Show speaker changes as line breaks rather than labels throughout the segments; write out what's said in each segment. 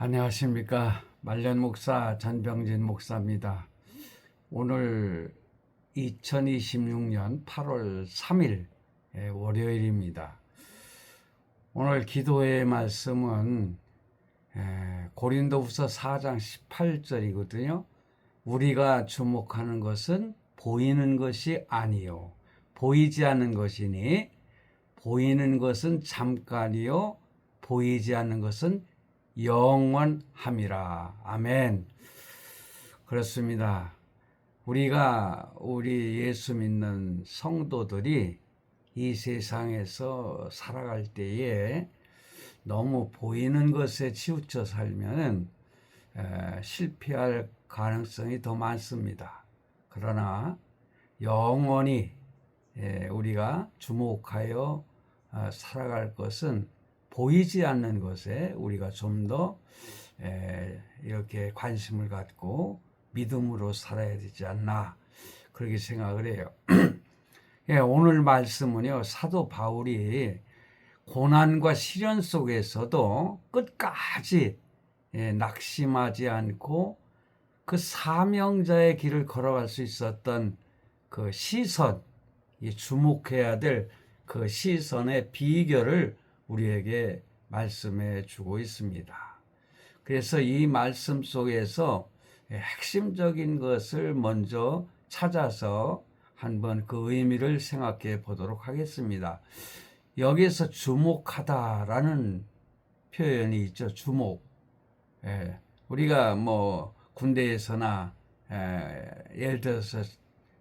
안녕하십니까. 말년 목사 전병진 목사입니다. 오늘 2026년 8월 3일 월요일입니다. 오늘 기도의 말씀은 고린도후서 4장 18절이거든요. 우리가 주목하는 것은 보이는 것이 아니요 보이지 않는 것이니 보이는 것은 잠깐이요 보이지 않는 것은 영원함이라. 아멘. 그렇습니다. 우리 예수 믿는 성도들이 이 세상에서 살아갈 때에 너무 보이는 것에 치우쳐 살면 실패할 가능성이 더 많습니다. 그러나 영원히 우리가 주목하여 살아갈 것은 보이지 않는 것에 우리가 좀 더 이렇게 관심을 갖고 믿음으로 살아야 되지 않나 그렇게 생각을 해요. 오늘 말씀은요, 사도 바울이 고난과 시련 속에서도 끝까지 낙심하지 않고 그 사명자의 길을 걸어갈 수 있었던 그 시선, 주목해야 될 그 시선의 비결을 우리에게 말씀해 주고 있습니다. 그래서 이 말씀 속에서 핵심적인 것을 먼저 찾아서 한번 그 의미를 생각해 보도록 하겠습니다. 여기서 주목하다라는 표현이 있죠. 주목. 우리가 뭐 군대에서나 예를 들어서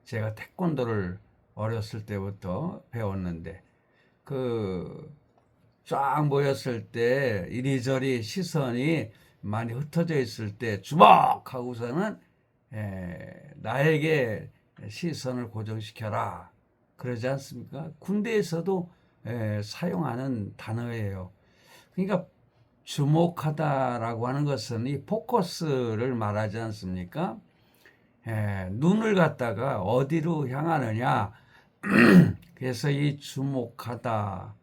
제가 태권도를 어렸을 때부터 배웠는데 쫙 모였을 때 이리저리 시선이 많이 흩어져 있을 때 주목하고서는 나에게 시선을 고정시켜라 그러지 않습니까? 군대에서도 사용하는 단어예요. 그러니까 주목하다라고 하는 것은 이 포커스를 말하지 않습니까? 눈을 갖다가 어디로 향하느냐. 그래서 이 주목하다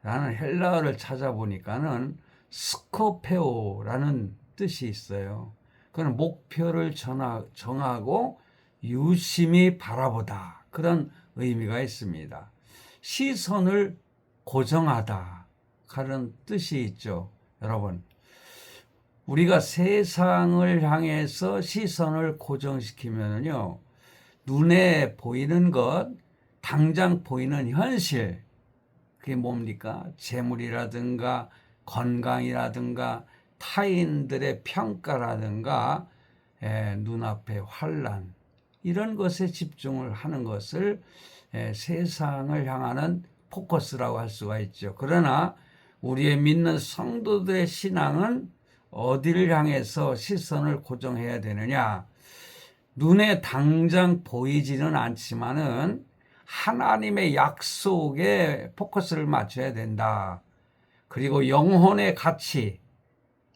라는 헬라어를 찾아보니까는 스코페오라는 뜻이 있어요. 그건 목표를 정하고 유심히 바라보다 그런 의미가 있습니다. 시선을 고정하다 그런 뜻이 있죠. 여러분, 우리가 세상을 향해서 시선을 고정시키면요, 눈에 보이는 것, 당장 보이는 현실, 그게 뭡니까? 재물이라든가 건강이라든가 타인들의 평가라든가 눈앞의 환난 이런 것에 집중을 하는 것을 세상을 향하는 포커스라고 할 수가 있죠. 그러나 우리의 믿는 성도들의 신앙은 어디를 향해서 시선을 고정해야 되느냐? 눈에 당장 보이지는 않지만은 하나님의 약속에 포커스를 맞춰야 된다. 그리고 영혼의 가치,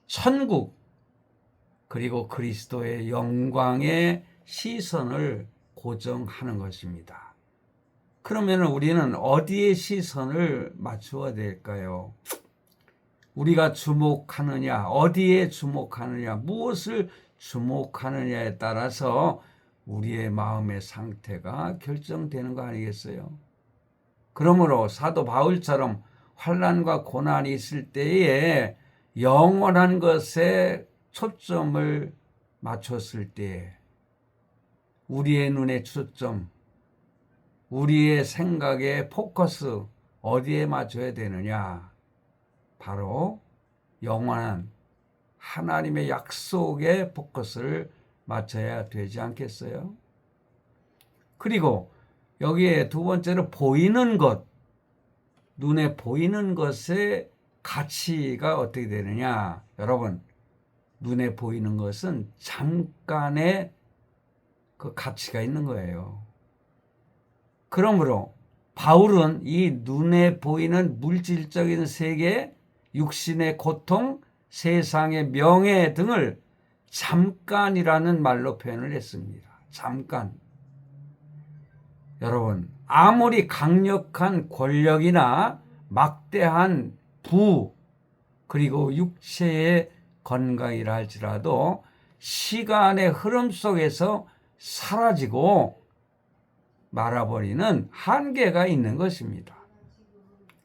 천국, 그리고 그리스도의 영광에 시선을 고정하는 것입니다. 그러면 우리는 어디에 시선을 맞추어야 될까요? 우리가 주목하느냐, 어디에 주목하느냐, 무엇을 주목하느냐에 따라서 우리의 마음의 상태가 결정되는 거 아니겠어요? 그러므로 사도 바울처럼 환난과 고난이 있을 때에 영원한 것에 초점을 맞췄을 때에 우리의 눈의 초점, 우리의 생각의 포커스 어디에 맞춰야 되느냐? 바로 영원한 하나님의 약속에 포커스를 맞춰야 되지 않겠어요? 그리고 여기에 두 번째로 보이는 것, 눈에 보이는 것의 가치가 어떻게 되느냐? 여러분, 눈에 보이는 것은 잠깐의 그 가치가 있는 거예요. 그러므로 바울은 이 눈에 보이는 물질적인 세계, 육신의 고통, 세상의 명예 등을 잠깐이라는 말로 표현을 했습니다. 잠깐. 여러분, 아무리 강력한 권력이나 막대한 부, 그리고 육체의 건강이라 할지라도 시간의 흐름 속에서 사라지고 말아버리는 한계가 있는 것입니다.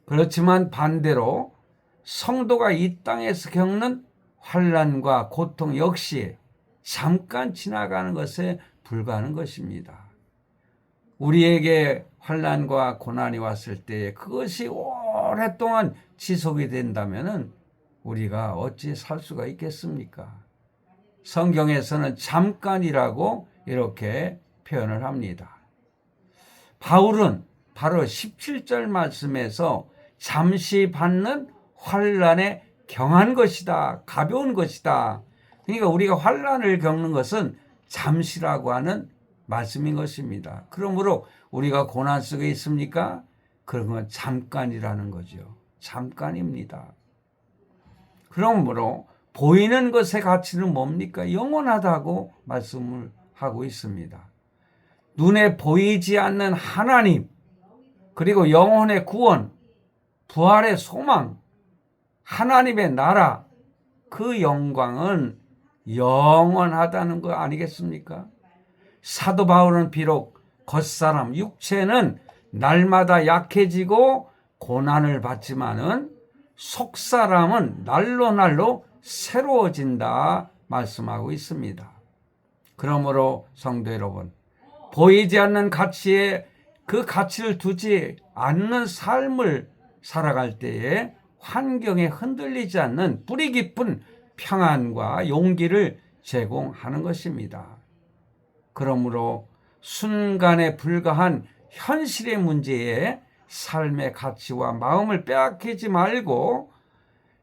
그렇지만 반대로 성도가 이 땅에서 겪는 환난과 고통 역시 잠깐 지나가는 것에 불과한 것입니다. 우리에게 환난과 고난이 왔을 때 그것이 오랫동안 지속이 된다면 우리가 어찌 살 수가 있겠습니까? 성경에서는 잠깐이라고 이렇게 표현을 합니다. 바울은 바로 17절 말씀에서 잠시 받는 환난에 경한 것이다, 가벼운 것이다. 그러니까 우리가 환난을 겪는 것은 잠시라고 하는 말씀인 것입니다. 그러므로 우리가 고난 속에 있습니까? 그런 건 잠깐이라는 거죠. 잠깐입니다. 그러므로 보이는 것의 가치는 뭡니까? 영원하다고 말씀을 하고 있습니다. 눈에 보이지 않는 하나님, 그리고 영혼의 구원, 부활의 소망, 하나님의 나라, 그 영광은 영원하다는 거 아니겠습니까? 사도 바울은 비록 겉사람, 육체는 날마다 약해지고 고난을 받지만은 속사람은 날로 새로워진다 말씀하고 있습니다. 그러므로 성도 여러분, 보이지 않는 가치에 그 가치를 두지 않는 삶을 살아갈 때에 환경에 흔들리지 않는 뿌리 깊은 평안과 용기를 제공하는 것입니다. 그러므로 순간에 불과한 현실의 문제에 삶의 가치와 마음을 빼앗기지 말고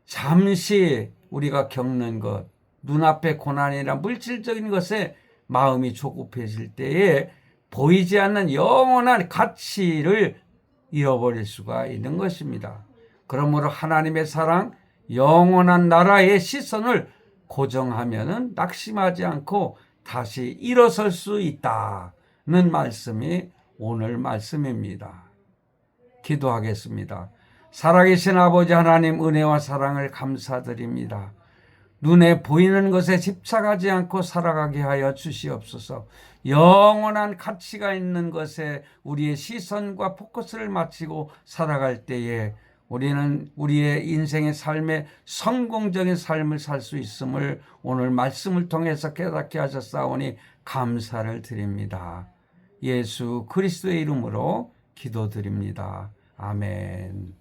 잠시 우리가 겪는 것, 눈앞의 고난이나 물질적인 것에 마음이 조급해질 때에 보이지 않는 영원한 가치를 잃어버릴 수가 있는 것입니다. 그러므로 하나님의 사랑, 영원한 나라의 시선을 고정하면 낙심하지 않고 다시 일어설 수 있다는 말씀이 오늘 말씀입니다. 기도하겠습니다. 살아계신 아버지 하나님, 은혜와 사랑을 감사드립니다. 눈에 보이는 것에 집착하지 않고 살아가게 하여 주시옵소서. 영원한 가치가 있는 것에 우리의 시선과 포커스를 맞추고 살아갈 때에 우리는 우리의 인생의 삶에 성공적인 삶을 살 수 있음을 오늘 말씀을 통해서 깨닫게 하셨사오니 감사를 드립니다. 예수 그리스도의 이름으로 기도드립니다. 아멘.